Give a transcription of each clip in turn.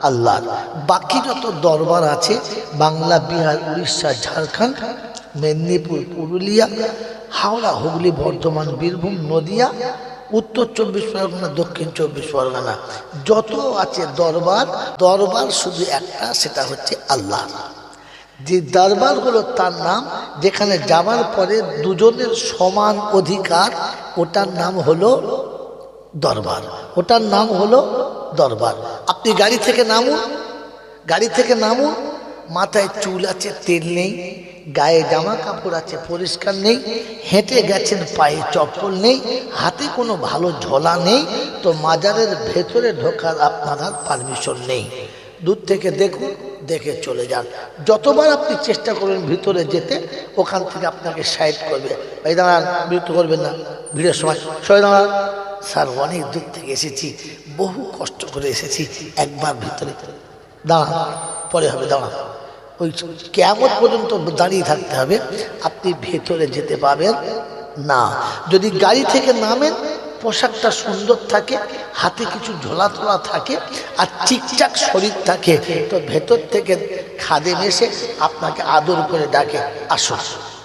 আল্লাহ। বাকি যত দরবার আছে বাংলা, বিহার, উড়িষ্যা, ঝাড়খণ্ড, মেদিনীপুর, পুরুলিয়া, হাওড়া, হুগলি, বর্ধমান, বীরভূম, নদিয়া, উত্তর 24 পরগনা, দক্ষিণ 24 পরগনা, যত আছে দরবার, দরবার শুধু একটা, সেটা হচ্ছে আল্লাহ। যে দরবার হলো তার নাম, যেখানে যাবার পরে দুজনের সমান অধিকার, ওটার নাম হলো দরবার। ওটার নাম হলো দরবার। আপনি গাড়ি থেকে নামুন, গাড়ি থেকে নামুন, মাথায় চুল আছে তেল নেই, গায়ে জামা কাপড় আছে পরিষ্কার নেই, হেঁটে গেছেন পায়ে চপ্পল নেই, হাতে কোনো ভালো ঝোলা নেই, তো মাজারের ভেতরে ঢোকার আপনার আর পারমিশন নেই। দূর থেকে দেখুন, দেখে চলে যান। যতবার আপনি চেষ্টা করবেন ভিতরে যেতে, ওখান থেকে আপনাকে সাইড করবে, এই দাঁড়ান, বিরক্ত করবেন না, ভিড়ের সময় সবাই দাঁড়ান। স্যার অনেক দূর থেকে এসেছি, বহু কষ্ট করে এসেছি, একবার ভিতরে দাঁড়ান, পরে হবে, দাঁড়ান। ওই কিয়ামত পর্যন্ত দাঁড়িয়ে থাকতে হবে, আপনি ভেতরে যেতে পাবেন না। যদি গাড়ি থেকে নামেন, পোশাকটা সুন্দর থাকে, হাতে কিছু ঝোলা তোলা থাকে, আর ঠিকঠাক শরীর থাকে, তো ভেতর থেকে খাদেম এসে আপনাকে আদর করে ডাকে, আসুন,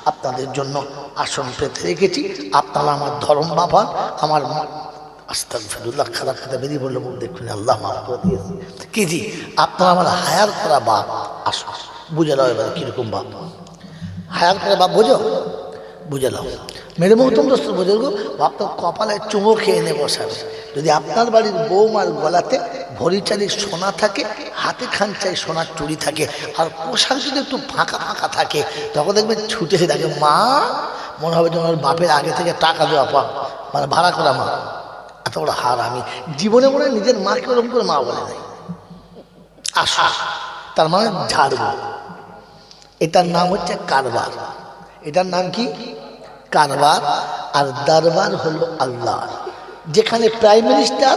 আপনাদের জন্য আসন পেতে রেখেছি, আপনারা আমার ধর্ম বাবা, আমার আস্তাগফিরুল্লাহ, খারাপ কথা বেরিয়ে বললো, মুখ দেখুন, আল্লাহ মাফ করে দিয়েছে কি জি, আপনারা আমার হায়ার করা বাপ, আসুন। বুঝে নাও এবার কিরকম বাপ, হায়ার করা বাপ বোঝো, বুঝে নাও। মেরে মহতম দোস্ত বুঝে গো, আপনার কপালে চুমো খেয়ে এনে বসাবে। যদি আপনার বাড়ির বৌমার গলাতে ভরি চালি সোনা থাকে, হাতে খানচাই সোনার চুড়ি থাকে, আর পোশাক যদি একটু ফাঁকা ফাঁকা থাকে, তখন দেখবেন ছুটে এসে থাকে মা, মনে হবে যেন ওর বাপের আগে থেকে টাকা দেওয়া পা, মানে ভাড়া করা মা। এত বড় হার আমি জীবনে মনে নিজের মাকে ওরকম করে মা বলে নাই। আসা তার মানে ঝাড়বো, এটার নাম হচ্ছে কারবার। এটার নাম কি? কারবার। আর দরবার হলো আল্লাহ। যেখানে প্রাইম মিনিস্টার,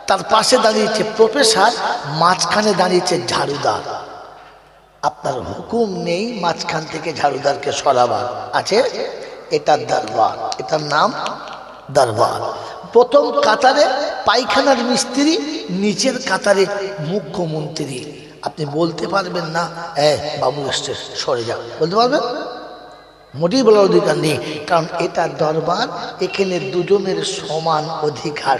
তার পাশে দাঁড়িয়েছে প্রফেসর, মাঝখানে দাঁড়িয়েছে ঝাড়ুদার। আপনার হুকুম নেই মাঝখান থেকে ঝাড়ুদারকে সরাবার, আছে, এটার দরবার, এটার নাম দরবার। প্রথম কাতারে পায়খানার মিস্ত্রি, নিচের কাতারে মুখ্যমন্ত্রী। আপনি বলতে পারবেন না বাবু এসছে সরে যাও, বলতে পারবেন? মোটেই বলার অধিকার নেই, কারণ এটা দরবার, এখানে দুজনের সমান অধিকার।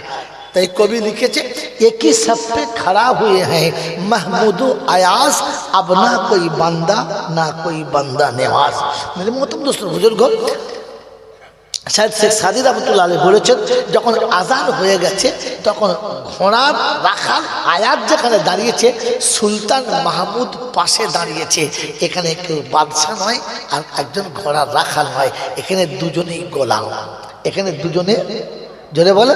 তাই কবি লিখেছে, একই সফে খড়া হুয়ে হ্যাঁ মাহমুদ আয়াস, আব না কোই বান্দা না কোই বান্দা নেওয়াজ। মেরে মহতরম দোস্ত বুজুর্গ, শায়দ শেখ সাদি রহমতুল্লাহ আলাইহি বলেছেন, যখন আজান হয়ে গেছে, তখন ঘোড়ার রাখাল আয়াত যেখানে দাঁড়িয়েছে, সুলতান মাহমুদ পাশে দাঁড়িয়েছে। এখানে কেউ বাদশা নয়, আর একজন ঘোড়ার রাখাল নয়, এখানে দুজনেই গোলাম। এখানে দুজনে, জোরে বলে,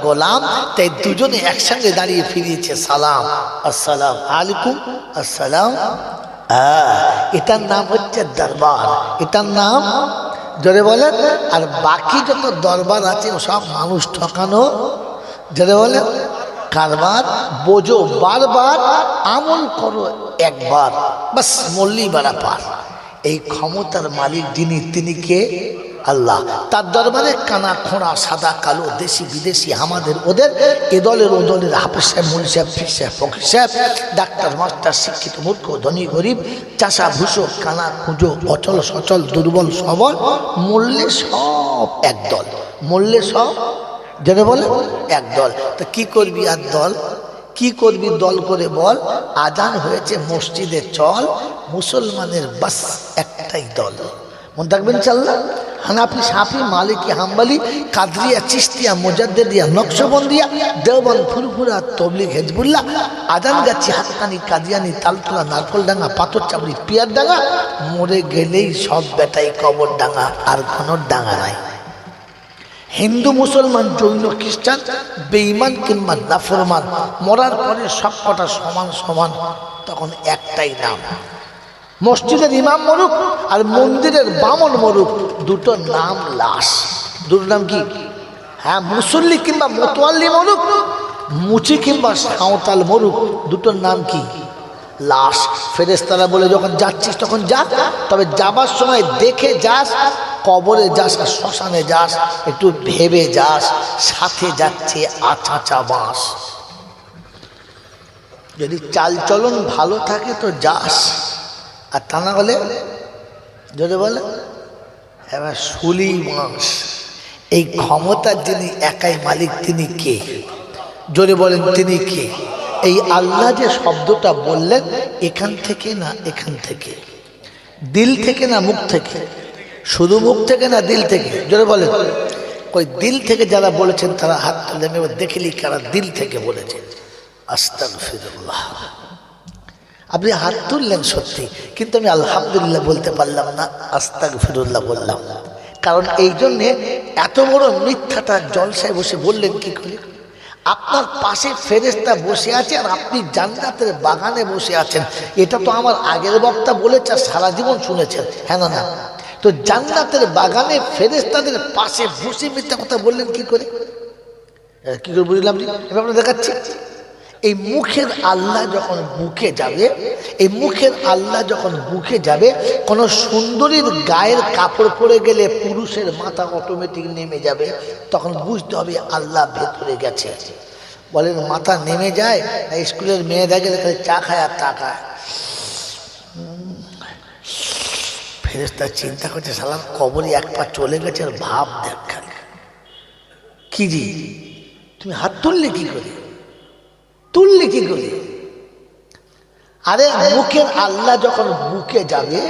গোলাম। তাই দুজনে একসঙ্গে দাঁড়িয়ে ফিরিয়েছে সালাম, আসসালাম আলাইকুম, আসসালাম। এটার নাম হচ্ছে দরবার, এটার নাম, জোরে বলেন। আর বাকি যত দরবার আছে সব মানুষ ঠকানো, জোরে বলেন, কারবার। বোঝো বারবার, আমল করো একবার, বাস মল্লি বাড়া পার। এই ক্ষমতার মালিক যিনি, তিনি কে? আল্লাহ। তার দরবারে কানা খোঁড়া, সাদা কালো, দেশি বিদেশি, আমাদের ওদের, এ দলের ও দলের, হাফেজ সাহেব, মৌলভী সাহেব, পীর সাহেব, ফকির সাহেব, ডাক্তার মাস্টার, শিক্ষিত মূর্খ, ধনী গরিব, চাষা ভুষো, কানা খুঁজো, অচল সচল, দুর্বল সবল, মূল্যে সব একদল, মূল্যে সব, যেটা বলে একদল। তা কি করবি আর দল, কি করবি দল করে বল? আজান হয়েছে মসজিদে চল, মুসলমানের বাস একটাই দল। মনে থাকবেন ইনশাআল্লাহ। হানাফি, শাফি, মালিকি, হাম্বলি, কাদরিয়া, চিশতিয়া, মুজাদ্দিদিয়া, নকশবন্দিয়া, দেওবন্দ, ফুরফুরা, তবলিগ, হিজবুল্লাহ, আজান গাছি, হাক্কানি, কাদিয়ানি, তালতলা, নারকলডাঙ্গা, পাথরচাপড়ি, পিয়ারডাঙ্গা, মরে গেলেই সব বেটাই কবর ডাঙ্গা, আর কোনো ডাঙ্গা নাই। হিন্দু, মুসলমান, জৈন, খ্রিস্টান, বেঈমান কিংবা নাফরমান, মরার পরে সব কটা সমান সমান, তখন একটাই নাম। মসজিদের ইমাম মরুক আর মন্দিরের বামন মরুক, দুটো নাম লাশ। দুটো নাম কি? হ্যাঁ, মুসল্লি কিংবা মোতোয়াল্লি মরুক, মুচি কিংবা সাঁওতাল মরুক, দুটোর নাম কি? লাশ। ফেরেশতারা বলে, যখন যাচ্ছিস তখন যা, তবে যাবার সময় দেখে যাস, কবরে যাস আর শ্মশানে যাস, একটু ভেবে যাস, সাথে যাচ্ছে আচাচা বাঁশ। যদি চালচলন ভালো থাকে তো যাস, আর তা না হলে যদি বলে এবার শুলি মাস। এই ক্ষমতার যিনি একাই মালিক তিনি কে? জোরে বলেন তিনি কে? এই আল্লাহ যে শব্দটা বললেন এখান থেকে না এখান থেকে, দিল থেকে না মুখ থেকে? শুধু মুখ থেকে না দিল থেকে? জোরে বলেন। ওই দিল থেকে যারা বলেছেন তারা হাত তুলে এবার দেখলি কারা দিল থেকে বলেছেন। আস্তাগফিরুল্লাহ। আপনি হাত তুললেন সত্যি, কিন্তু আমি আলহামদুলিল্লাহ বলতে পারলাম না, আস্তাগফিরুল্লাহ বললাম। কারণ এই জন্যে এত বড় মিথ্যাটা জলসায় বসে বললেন কি করে? আপনার পাশে ফেরেশতা বসে আছে আর আপনি জান্নাতের বাগানে বসে আছেন। এটা তো আমার আগের বক্তা বলেছে, সারা জীবন শুনেছেন, হ্যাঁ না না? তো জান্নাতের বাগানে ফেরেশতাদের পাশে বসে মিথ্যা কথা বললেন কি করে? কি করে বুঝলাম? এবার আপনার দেখাচ্ছি। এই মুখের আল্লাহ যখন বুকে যাবে, এই মুখের আল্লাহ যখন বুকে যাবে, কোন সুন্দরীর গায়ের কাপড় পরে গেলে পুরুষের মাথা অটোমেটিক নেমে যাবে, তখন বুঝতে হবে আল্লাহ ভেতরে গেছে। বলেন মাথা নেমে যায় না? স্কুলের মেয়েরা গেলে খালি চা খায় আর তা খায়। ফেরেশতা চিন্তা করছে সালাম কবরে এক পা চলে গেছে আর ভাব দেখা কি জি তুমি হাত তুললে কি করে? তুললে কি করে? আরে মুখের আল্লাহ যখন বুকে যাবে,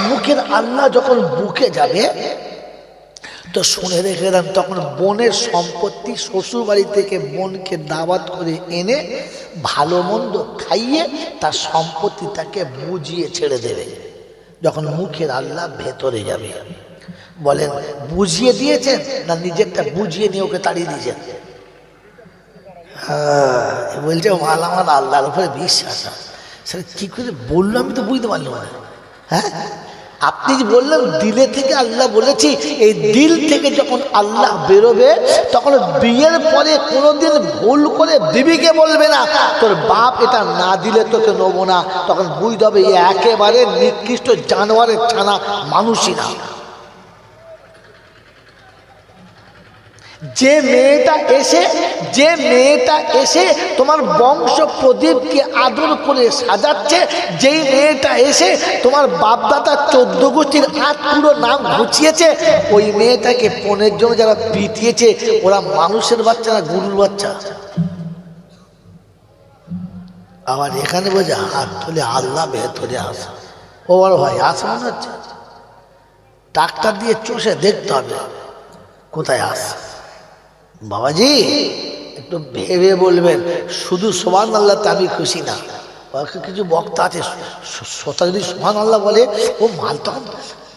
মুখের আল্লাহ যখন বুকে যাবে তো শুনে রেখে দেন, তখন বোনের সম্পত্তি শ্বশুর বাড়ি থেকে বোনকে দাওয়াত করে এনে ভালো মন্দ খাইয়ে তার সম্পত্তি তাকে বুঝিয়ে ছেড়ে দেবে যখন মুখের আল্লাহ ভেতরে যাবে। বলেন বুঝিয়ে দিয়েছেন না নিজেরটা বুঝিয়ে নিয়ে ওকে তাড়িয়ে দিয়েছেন? বলছে মাল আমার আল্লাহর উপরে বিশ্বাস আছে। সেটা কি করে বললো আমি তো বুঝতে পারলাম না। হ্যাঁ আপনি যে বললেন দিলে থেকে আল্লাহ বলেছি, এই দিল থেকে যখন আল্লাহ বেরোবে তখন বিয়ের পরে কোনোদিন ভুল করে বিবিকে বলবে না তোর বাপ এটা না দিলে তোকে নেবো না, তখন বুঝতে হবে একেবারে নিকৃষ্ট জানোয়ারের ছানা, মানুষই না। যে মেয়েটা এসে তোমার বংশ প্রদীপকে আদর করে সাজাচ্ছে, যেই মেয়েটা এসে তোমার বাপদাদা 14 গোষ্ঠীর পুরো নাম ঘুচিয়েছে, ওই মেয়েটাকে পনের জন্য যারা পিটিয়েছে ওরা মানুষের বাচ্চা না গরুর বাচ্চা? আবার এখানে বোঝা হাত তুলে আল্লাহ ভেতরে আসা। ও বড় ভাই আসা মনে হচ্ছে, ডাক্তার দিয়ে চষে দেখতে হবে কোথায় আসে। বাবাজি একটু ভেবে বলবেন, শুধু সুবহানাল্লাহ তে আমি খুশি না। কিছু বক্তা আছে সোতা যদি সুবহানাল্লাহ বলে ও মাল তখন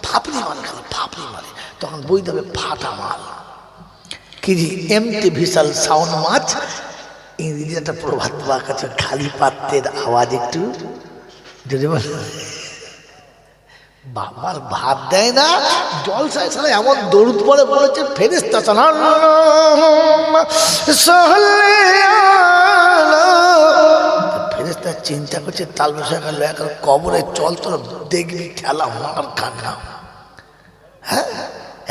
ফাপড়ি মারে, খালি ফাপড়ি মারে, তখন বই দেবে ফাটা মাল। কি জি এমটি ভিসাল সাউন্ড মাছ, ইংরেজি একটা প্রভাত বাক আছে, খালি পাত্রের আওয়াজ একটু যদি বলে বাবার ভাত দেয় না জলসায় সারা এমন দরুদ পরে বলেছে ফেরেশতা ফেরেশতা চিন্তা করছে তাল বসে গেল এখন কবরে চল তোর দেখবি খেলা মার কান্না। হ্যাঁ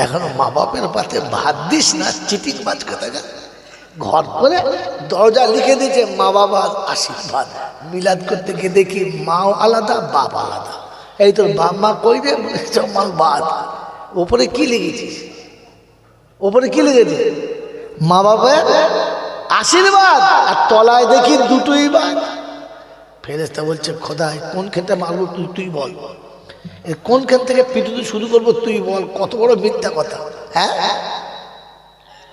এখনো মা বাপের পাতে ভাত দিস না, চিটিং বাজ কোথায় ঘর করে দরজা লিখে দিয়েছে মা বাবার আশীর্বাদ। মিলাদ করতে গিয়ে দেখি মাও আলাদা বাপ আলাদা। এই তোর বাপ মা কই রে? মাল বাদ। ওপরে কি লিখেছিস? ওপরে কি লিখেছিস? মা বাবার আশীর্বাদ, আর তলায় দেখি দুটোই বাদ। ফেরেশতা বলছে খোদাই কোন ক্ষেত্রে মারবো তুই বল, কোন ক্ষেত্র থেকে পিটুতে শুরু করবো তুই বল, কত বড় মিথ্যা কথা। হ্যাঁ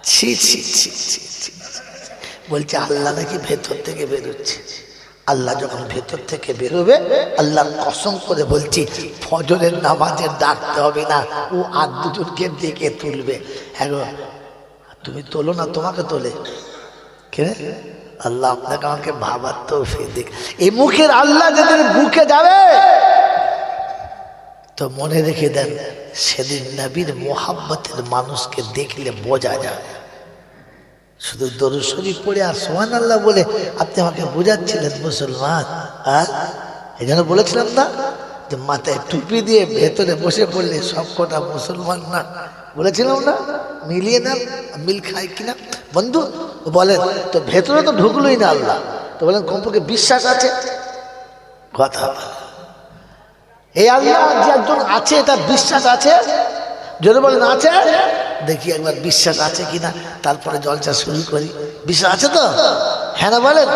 ছি ছি ছি ছি ছি। বলছে আল্লাহ নাকি ভেতর থেকে বেরোচ্ছে। আল্লাহ যখন ভেতর থেকে বেরোবে, আল্লাহর কসম করে বলছি ফজরের নামাজের ডাকতে হবে না, ও আর দুজনকে ডেকে তুলবে। হ্যাঁ তুমি তোলো না, তোমাকে তোলে কে? আল্লাহ আপনাকে আমাকে ভাবার তৌফিক দিক। এই মুখের আল্লাহ যাদের বুকে যাবে তো মনে রেখে দেন সেদিন নবীর মোহাব্বতের মানুষকে দেখলে বোঝা যায়। শুধু দরুদ শরীফ পড়ে আর সুবহানাল্লাহ বলে আপনি আমাকে বোঝাচ্ছিলেন মুসলমান। আর এই জন্য বলেছিলাম না যে মাথায় টুপি দিয়ে ভেতরে বসে পড়লে সব কটা মুসলমান না, বলেছিলাম না? মিলিয়ে নেন, মিল খায় কিনা বন্ধু বলেন তো? ভেতরে তো ঢুকলোই না আল্লাহ, তো বলেন কমপক্ষে বিশ্বাস আছে। কথা এই আল্লাহ যে একজন আছে, এটা বিশ্বাস আছে। যদি বলেন আছে, দেখি একবার বিশ্বাস আছে কিনা, তারপরে জলসা শুরু করি। বিশ্বাস আছে তো? হ্যাঁ না বলেন।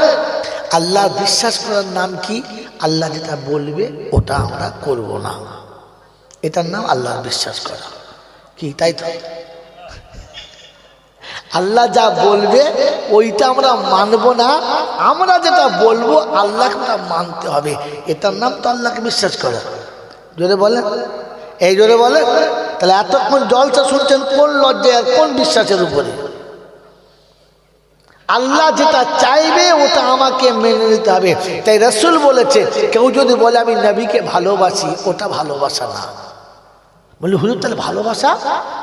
আল্লাহ বিশ্বাস করার নাম কি? আল্লাহ যেটা বলবে ওটা আমরা করব না, এটার নাম আল্লাহর বিশ্বাস করা। কি তাই তো? আল্লাহ যা বলবে ওইটা আমরা মানব না, আমরা যেটা বলবো আল্লাহকে ওটা মানতে হবে, এটার নাম তো আল্লাহকে বিশ্বাস করা। জোরে বলেন, এই জোরে বলেন। তাহলে এতক্ষণ জলসা শুনছেন কোন লজ্জায় আর কোন বিশ্বাসের উপরে? আল্লাহ যেটা চাইবে ওটা আমাকে মেনে নিতে হবে। তাই রাসূল বলেছে, কেউ যদি বলে আমি নবীকে ভালোবাসি, ওটা ভালোবাসা না। বলি হুজুর তাহলে ভালোবাসা?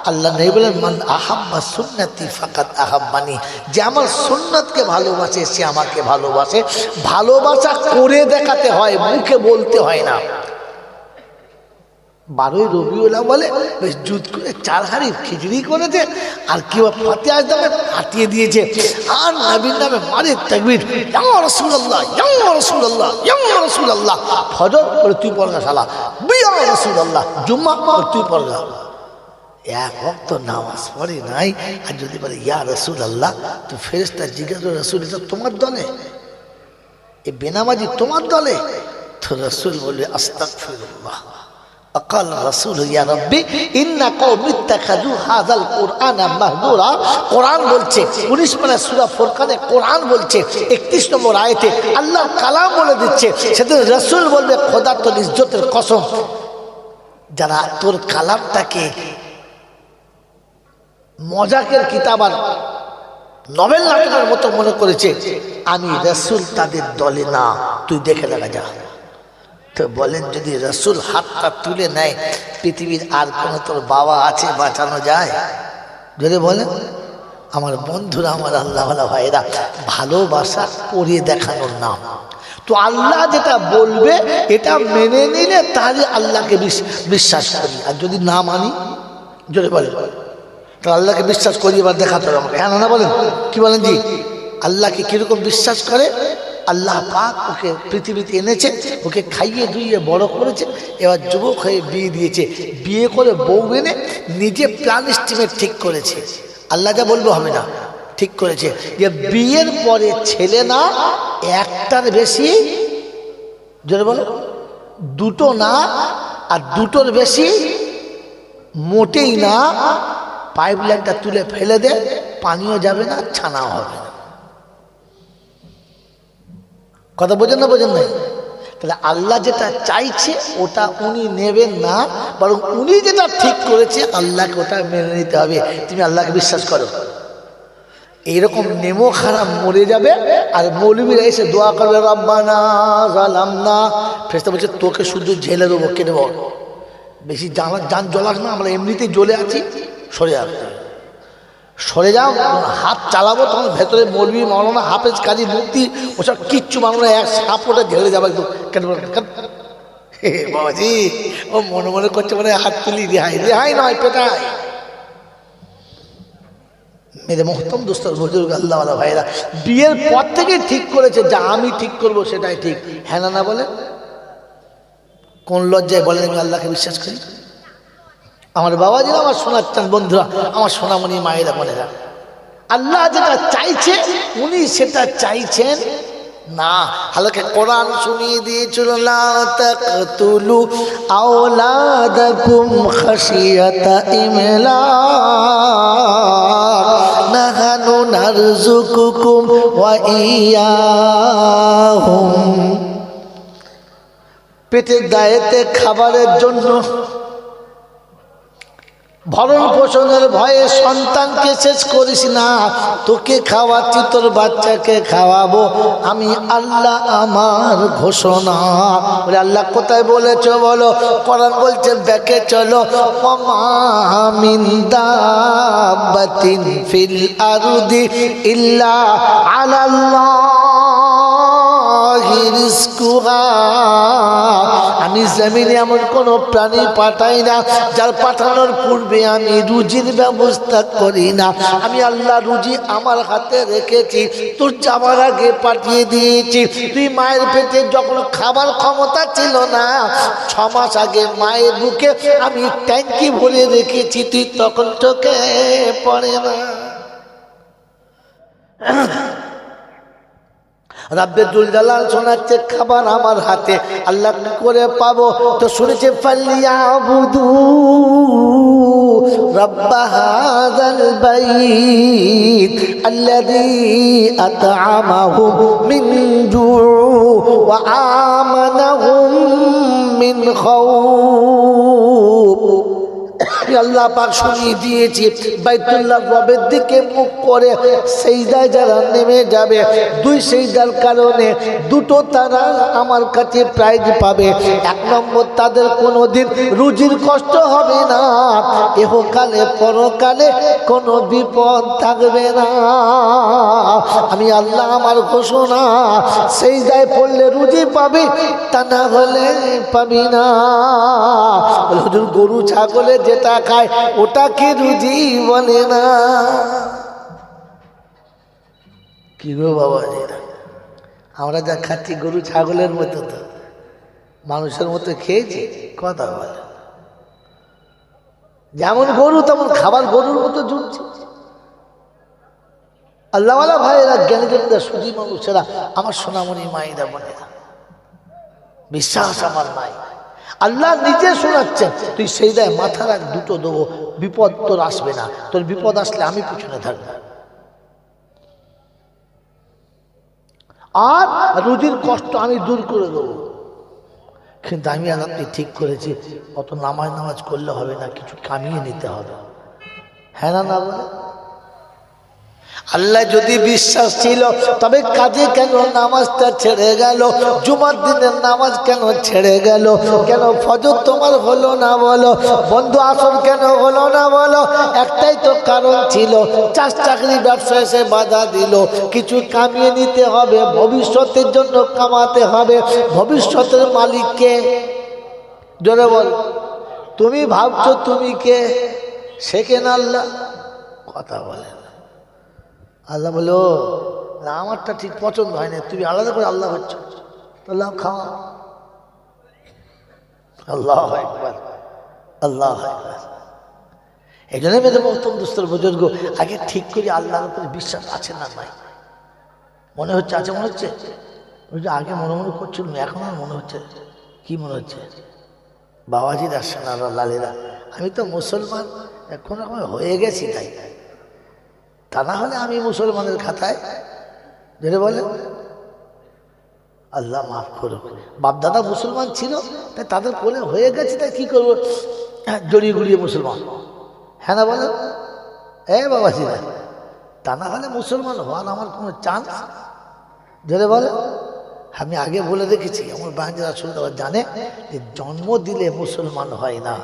আল্লাহ নবী বলেন, মান আহাব্বা সুন্নতি ফাকাদ আহাব্বানি, যে আমার সুন্নতকে ভালোবাসে সে আমাকে ভালোবাসে। ভালোবাসা করে দেখাতে হয়, মুখে বলতে হয় না। 12ই রবিউল আউয়ালে বেশ জুত করে 4 হাঁড়ি খিচড়ি করেছে, আর কেউ ফাতিহা দামে ফাটিয়ে দিয়েছে, আর নবীর নামে মারে তাকবীর, ইয়া রাসূলুল্লাহ ইয়া রাসূলুল্লাহ ইয়া রাসূলুল্লাহ। ফজর বলে তুই পড়গা শালা, ইয়া রাসূলুল্লাহ। জুম্মা বলে তুই পড়গা। এক ওয়াক্ত নামাজ পড়ে নাই, আর যদি বলে ইয়া রাসূলুল্লাহ, তো ফেরেশতা জিজ্ঞাসা করে, রাসূল এটা তোমার দলে, এই বেনামাজি তোমার দলে? তো রাসূল বলে আস্তাগফিরুল্লাহ। أقال رسول يا ربي إن قوم اتخذوا هذا القرآن مهجورا। কোরআন বলছে 19 পারা সূরা ফুরকানে কোরআন বলছে 31 নম্বর আয়াতে আল্লাহর কালাম বলে দিচ্ছে। সেদিন রাসূল বলবে, খোদা তোর ইজ্জতের কসম, যারা তোর কালামটাকে মজাকের কিতাব আর নভেল নাটকের মতো মনে করেছে, আমি রাসূল তাদের দলে না, তুই দেখে দেখা যা। তো বলেন, যদি রাসূল হাতটা তুলে নেয়, পৃথিবীর আর কোনো তোর বাবা আছে বাঁচানো যায়? যদি বলেন আমার বন্ধুরা, আমার আল্লাহওয়ালা ভাইরা, ভালোবাসা করে দেখানোর নাম। তো আল্লাহ যেটা বলবে এটা মেনে নিলে তাহলে আল্লাহকে বিশ্বাস করি, আর যদি না মানি, যদি বলেন তো আল্লাহকে বিশ্বাস করি, এবার দেখাতে হবে আমাকে। হ্যাঁ না বলেন, কি বলেন জি? আল্লাহকে কিরকম বিশ্বাস করে? আল্লাহ পাক ওকে পৃথিবীতে এনেছে, ওকে খাইয়ে ধুইয়ে বড় করেছে, এবার যুবক হয়ে বিয়ে দিয়েছে, বিয়ে করে বউ এনে নিজে প্ল্যান এস্টিমেট ঠিক করেছে। আল্লাহ যা বলবো হবে না, ঠিক করেছে যে বিয়ের পরে ছেলে না, একটার বেশি, যদি বলো দুটো না, আর দুটোর বেশি মোটেই না। পাইপ লাইনটা তুলে ফেলে দে, পানিও যাবে না, ছানাও হবে না। কথা বোঝেন না? বোঝেন নাই? তাহলে আল্লাহ যেটা চাইছে ওটা উনি নেবেন না, বরং উনি যেটা ঠিক করেছে আল্লাহকে ওটা মেনে নিতে হবে। তুমি আল্লাহকে বিশ্বাস করো। এইরকম নেমো খারাপ মরে যাবে, আর মৌলবীরা এসে দোয়া করবে, রব্বানা জালামনা। ফেরেশতা বলছে তোকে শুধু ঝেলে দেবো, কেটে দেবো, বেশি জান জ্বলাস না, আমরা এমনিতেই জ্বলে আছি, সরে যাবে, সরে যাও। হাত চালাবো তখন ভেতরে মৌলবী মাওলানা হাফেজ কাজী মুফতি ওসব কিচ্ছু মানবো না, এক সাপ ওটা ঝেড়ে যাবে একদম। বাবাজি ও মনে মনে করছে মানে হাত তুলি, রেহাই রেহাই নয়, পেটাই। মেরে মোহতম দোস্তর বুজুর্গ আল্লাহওয়ালা ভাইরা, বিয়ের পর থেকে ঠিক করেছে যা আমি ঠিক করবো সেটাই ঠিক। হ্যাঁ না বলে কোন লজ্জায় বলেন আমি আল্লাহকে বিশ্বাস করি? আমার বাবাজিরা, আমার শোনার চান বন্ধুরা, আমার সোনামণি মায়েরা বোনেরা, আল্লাহ যেটা চাইছে উনি সেটা চাইছেন না। হালকা কোরআন শুনিয়ে দিয়েছিল, লা তাকতুলু আওলাদাকুম খাশিয়াতা ইমলাক নাহানু নারযুকুকুম ওয়া ইয়াহুম। পেটের দায়েতে খাবারের জন্য, ভরণ পোষণের ভয়ে সন্তানকে শেষ করিস না। তোকে খাওয়াচ্ছি, তোর বাচ্চাকে খাওয়াবো, আমি আল্লাহ আমার ঘোষণা। বলে আল্লাহ কোথায় বলেছো বলো? কোরআন বলছে ব্যাকে চলো, ওমা মিন দাব্বাতিন ফিল আরদি ইল্লা আলাল্লাহি রিজকুহা। আমি আমি জমিনে এমন কোনো প্রাণী পাঠাই না যার পাঠানোর পূর্বে আমি রুজির ব্যবস্থা করি না। আমি আল্লাহ রুজি আমার হাতে রেখেছি, তোর যাওয়ার আগে পাঠিয়ে দিয়েছি। তুই মায়ের পেটে যখন খাবার ক্ষমতা ছিল না, 6 মাস আগে মায়ের বুকে আমি ট্যাঙ্কি ভরে রেখেছি, তুই তখন চোখে পড়ে না। রাব্বে জুল জালাল শোনাচ্ছে খাবার আমার হাতে, আল্লাহ কি করে পাবো? তো শুনেছে ফালিয়াবুদু রাব্ব হাযাল বাইত আল্লাযী আত'আমাহুম মিন জু' ওয়া আমানাহুম মিন খাউফ। আল্লাহ পাক শুনিয়ে দিয়েছি, বাইতুল্লাহ রবের দিকে মুখ করে সিজদায় যারা নেমে যাবে, 2 সিজদার কারণে 2টো তারা আমার কাছে প্রাইজ পাবে। 1 নম্বর, তাদের কোনোদিন রুজির কষ্ট হবে না, ইহকালে পরকালে কোনো বিপদ থাকবে না। আমি আল্লাহ আমার ঘোষণা, সিজদায় পড়লে রুজি পাবি, তা না হলে পাবি না। হুজুর গরু ছাগলে যেটা খায় ওটাকে রুজি বলে না। কি গো বাবা, আমরা যা খাচ্ছি গরু ছাগলের মতো, তো মানুষের মতো খেয়েছি, কথা বলে। যেমন গরু তেমন খাবার গরুর মতো জুটছে। আল্লাহওয়ালা ভাইয়েরা, জ্ঞানীজনরা, সুধী মানুষেরা, আমার সোনামণি মায়েরা বোনেরা, বিশ্বাস আমার নাই। আল্লাহ নিজে শোনাচ্ছেন, তুই সেই দায় মাথা রাখ, 2টো দেবো, বিপদ তোর আসবে না। তোর বিপদ আসলে আমি পিছনে থাকবো। আর রুজির কষ্ট আমি দূর করে দেবো। কিন্তু আমি আর আপনি ঠিক করেছি, অত নামাজ করলে হবে না, কিছু কামিয়ে নিতে হবে। হ্যাঁ না, না বলে? আল্লাহ যদি বিশ্বাস ছিল, তবে কাজে কেন নামাজটা ছেড়ে গেল? জুমার দিনের নামাজ কেন ছেড়ে গেল? কেন ফজর তোমার হলো না বলো? বন্ধু আসর কেন হলো না বলো? একটাই তো কারণ ছিল, চাষ চাকরি ব্যবসা এসে বাধা দিল। কিছু কামিয়ে নিতে হবে, ভবিষ্যতের জন্য কামাতে হবে। ভবিষ্যতের মালিককে জোরে বল। তুমি ভাবছো তুমি কে? শেখেন আল্লাহ, কথা বলে। আল্লাহ বলো না, আমারটা ঠিক পছন্দ হয় না, তুমি আলাদা করে আল্লাহ হচ্ছ, আল্লাহ খাওয়া। আল্লাহ আকবার, আল্লাহ আকবার। এই জন্য মেয়েদের মহতম দোস্তর বুজুর্গ, আগে ঠিক করে আল্লাহর উপরে বিশ্বাস আছে না নাই? মনে হচ্ছে আছে, মনে হচ্ছে আগে মনে মনে করছিল, এখন আর মনে হচ্ছে। কি মনে হচ্ছে? বাবাজির আসছে না, লালেরা, আমি তো মুসলমান এখন হয়ে গেছি, তাই। তা না হলে আমি মুসলমানের খাতায় যেটা বলে আল্লাহ মাফ করুক, বাপদাদা মুসলমান ছিল, তাই তাদের কোলে হয়ে গেছে, তাই কি করবো, জড়িয়ে গুড়িয়ে মুসলমান। হ্যাঁ না বলে? বাবাজি, তা না হলে মুসলমান হওয়ার আমার কোনো চান্স যেটা বলে। আমি আগে বলে রেখেছি, আমার বাঙালি আসলে জানে যে জন্ম দিলে মুসলমান হয় না।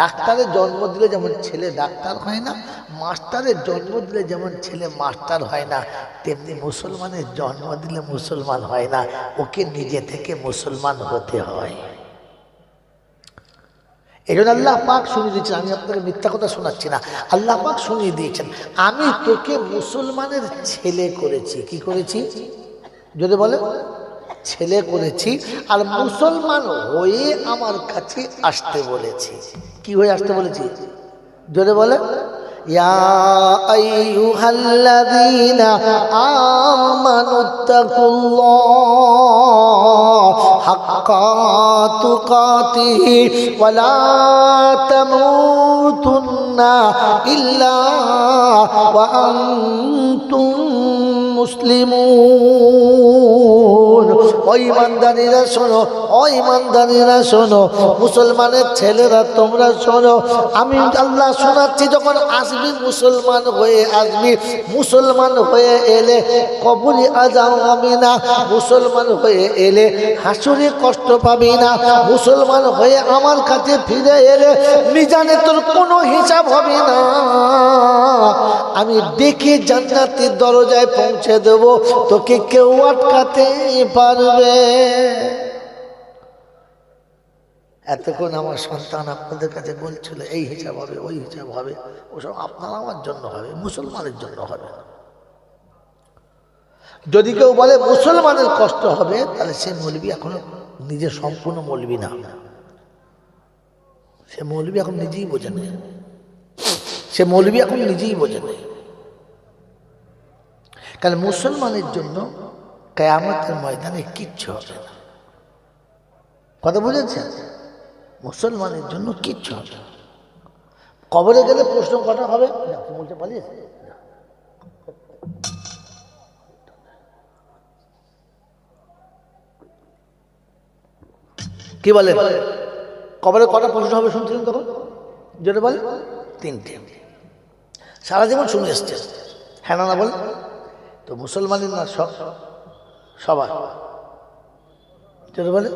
ডাক্তারের জন্ম দিলে যেমন ছেলে ডাক্তার হয় না, মাস্টারের জন্ম দিলে যেমন ছেলে মাস্টার হয় না, তেমনি মুসলমানের জন্ম দিলে মুসলমান হয় না, ওকে নিজে থেকে মুসলমান হতে হয়। এই জন্য আল্লাহ পাক শুনিয়ে দিয়েছেন, আমি আপনাকে মিথ্যা কথা শোনাচ্ছি না, আল্লাহ পাক শুনিয়ে দিয়েছেন, আমি তোকে মুসলমানের ছেলে করেছি। কি করেছি? যদি বলে ছেলে করেছি, আর মুসলমান হয়ে আমার কাছে আসতে বলেছি। কি হয়ে আসতে বলেছি? যদি বলে ইয়া আইয়ুহাল্লাযীনা আমানুত্তাকুল্লাহ হাক্কা তুকাতিহি ওয়া লা তামুতুন্না ইল্লা ওয়া আনতুম মুসলিমুন। ও ঈমানদারীরা শোনো, ও ঈমানদারীরা শোনো, মুসলমানের ছেলেরা তোমরা শোনো, আমি আল্লাহ শোনাচ্ছি, যখন আসবি মুসলমান হয়ে আসবি। মুসলমান হয়ে এলে কবরে আযাব হবে না, মুসলমান হয়ে এলে হাসরে কষ্ট পাবি না, মুসলমান হয়ে আমার কাছে ফিরে এলে মিজানে তোর কোনো হিসাব হবে না। আমি ডেকে জান্নাতের দরজায় পৌঁছে দেব, তোকে কেউ আটকাতে পারবে। এতক্ষণ আমার সন্তান আপনাদের কাছে বলছিল এই হিসাব হবে, ওই হিসাব হবে, ওসব আপনার আমার জন্য হবে, মুসলমানের জন্য হবে না। যদি কেউ বলে মুসলমানের কষ্ট হবে, তাহলে সে মৌলবি এখনো নিজে সম্পূর্ণ মৌলবি না, সে মৌলবি এখন নিজেই বোঝে নেই, সে মৌলবি এখন নিজেই বোঝে নেই। কারণ মুসলমানের জন্য কিয়ামতের ময়দানে কিচ্ছু হবে না। কথা বুঝেছেন? মুসলমানের জন্য কিচ্ছু হবে না। কবরে গেলে প্রশ্ন কটা হবে বলতে পারিস? কি বলে কবরে কটা প্রশ্ন হবে শুনছিলেন তখন? যেটা বলে তিনটে, সারা জীবন শুনে এসছে, হ্যাঁ না বলে তো মুসলমানের না সবার, যেটা বলে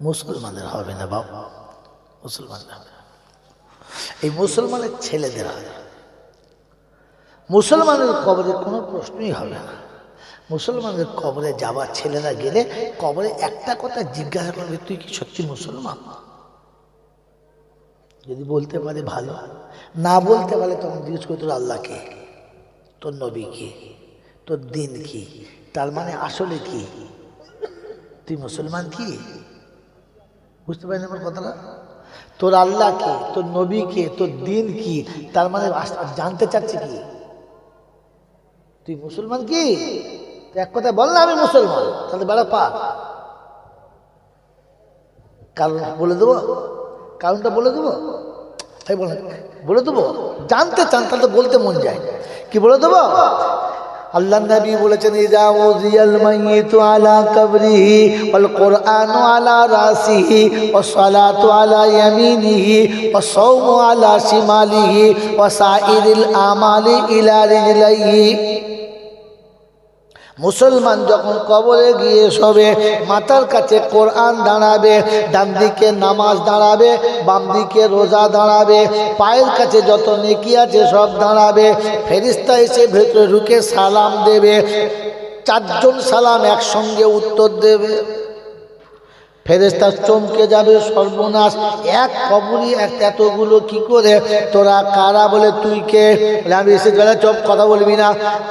মুসলমানের হবে না বাবা, মুসলমানের হবে না। এই মুসলমানের ছেলেদের হবে, মুসলমানের কবরে কোনো প্রশ্নই হবে না। মুসলমানের কবরে যাবার ছেলেরা গেলে কবরে একটা কথা জিজ্ঞাসা করবে, তুই কি সত্যি মুসলমান? যদি বলতে পারে ভালো, না বলতে পারে তখন জিজ্ঞেস করে তোর আল্লাহ কে, তোর নবী কে, তোর দিন কি, তার মানে আসলে কি, তুই মুসলমান কি? বুঝতে পারেন আমার কথাটা? তোর আল্লাহ কে, তোর নবী কে, তোর দিন কি, তার মানে জানতে চাচ্ছে কি তুই মুসলমান কি? এক কথা বল না আমি মুসলমান, তাহলে বেড়া পা। কারণ বলে দেবো, কারণটা বলে দেবো, তাই বলে দেবো। জানতে চান তাহলে বলতে মন যায়, কি বলে দেবো? আল্লাহ নবী বলেছেন ইজা উযিয়াল মাইয়িতু আলা কবরিহি ওয়াল কুরআনু আলা রাসিহি ওয়াস সালাতু আলা ইয়ামিনিহি ওয়াস সাওমু আলা শিমালিহি ওয়া সাইরিল আমালি ইলা রিজলাইহি। মুসলমান যখন কবরে গিয়ে শোবে, মাথার কাছে কোরআন দাঁড়াবে, ডান দিকে নামাজ দাঁড়াবে, বাম দিকে রোজা দাঁড়াবে, পায়ের কাছে যত নেকি আছে সব দাঁড়াবে। ফেরেশতা এসে ভেতরে ঢুকে সালাম দেবে, চারজন সালাম একসঙ্গে উত্তর দেবে। ফেরেশতা চমকে যাবে, সর্বনাশ, এক কবরই এতগুলো কি করে, তোরা কারা? বলে তুই কে? আমি এসে গেলে চুপ, কথা বলবি না,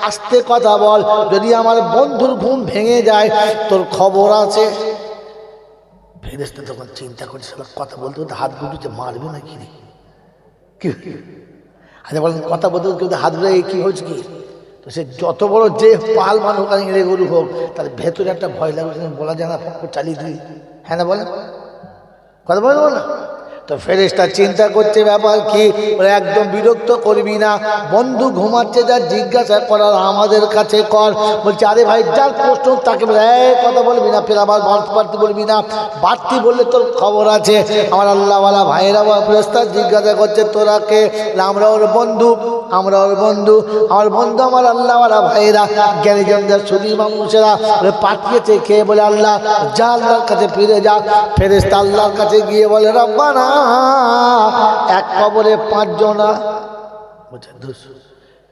আস্তে কথা বল, যদি আমার বন্ধুর ঘুম ভেঙে যায় তোর খবর আছে। ফেরেশতা তখন চিন্তা করছে কথা বলতে বলতে হাত গুটিতে মারবে না কি? আচ্ছা বলেন, কথা বলতে বলতে হাত ধরে কি হচ্ছে কি? তো সে যত বড় যে পাল মানুষ এড়ে গরু হোক, তার ভেতরে একটা ভয় লাগবে, বলা যায় না, চালিয়ে দিই, হ্যাঁ না বলেন, কথা বলবো না? তো ফেরেশতা চিন্তা করছে ব্যাপার কি, একদম বিরক্ত করবি না, বন্ধু ঘুমাচ্ছে, যা জিজ্ঞাসা করার আমাদের কাছে কর। বলছে আরে ভাই যার প্রশ্ন তাকে কথা বলবি না, ফের আবার বাড়তি বলবি না, বাড়তি বললে তোর খবর আছে। আমার আল্লাহওয়ালা ভাইয়েরা ফেরেশতা জিজ্ঞাসা করছে তোরা কে? আমরা ওর বন্ধু, আমরা ওর বন্ধু, আমার বন্ধু আমার আল্লাহওয়ালা ভাইয়েরা, জ্ঞানীজনদের সুধী মানুষেরা পাঠিয়েছে খেয়ে, বলে আল্লাহ যা, আল্লাহর কাছে ফিরে যা। ফেরেশতা আল্লাহর কাছে গিয়ে বলে রব্বানা, এক কবরে 5 জনা।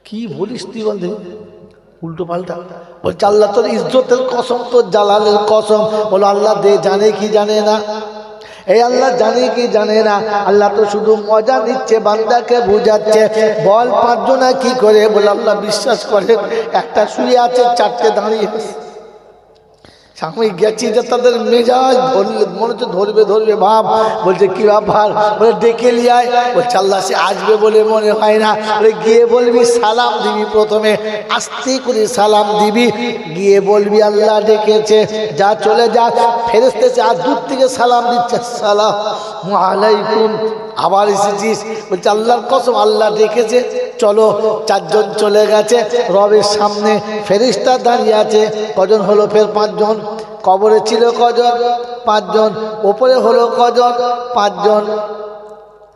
কি বলিস তুই? বলতে উল্টো পাল্টা বলছে আল্লাহ তোর ইজ্জতের কসম, তোর জালালের কসম। বলো আল্লাহ দে, জানে কি জানে না? এই আল্লাহ জানে কি জানে না? আল্লাহ তো শুধু মজা নিচ্ছে, বান্দাকে বুঝাচ্ছে। বল 5 জনা কি করে? বলে আল্লাহ বিশ্বাস করে, একটা শুয়ে আছে, 4টে দাঁড়িয়ে আছে। আমি গেছি যে তাদের মেজাজ মনে হচ্ছে ধরবে ভাব। বলছে কি ব্যাপার? বলে ডেকে লিয়ায়। বলছে আল্লাহ সে আসবে বলে মনে হয় না। বলে গিয়ে বলবি সালাম দিবি, প্রথমে আস্তে করে সালাম দিবি, গিয়ে বলবি আল্লাহ ডেকেছে, যা চলে যা। ফেরেশতা আর দূর থেকে সালাম দিচ্ছে, আসসালামু আলাইকুম, আবার এসেছিস? বলছে আল্লাহর কসম আল্লাহ ডেকেছে, চলো। 4 জন চলে গেছে, রবের সামনে ফেরেশতা দাঁড়িয়ে আছে। কজন হলো? ফের 5 জন। কবরে ছিল কজন? 5 জন। ওপরে হলো কজন? 5 জন।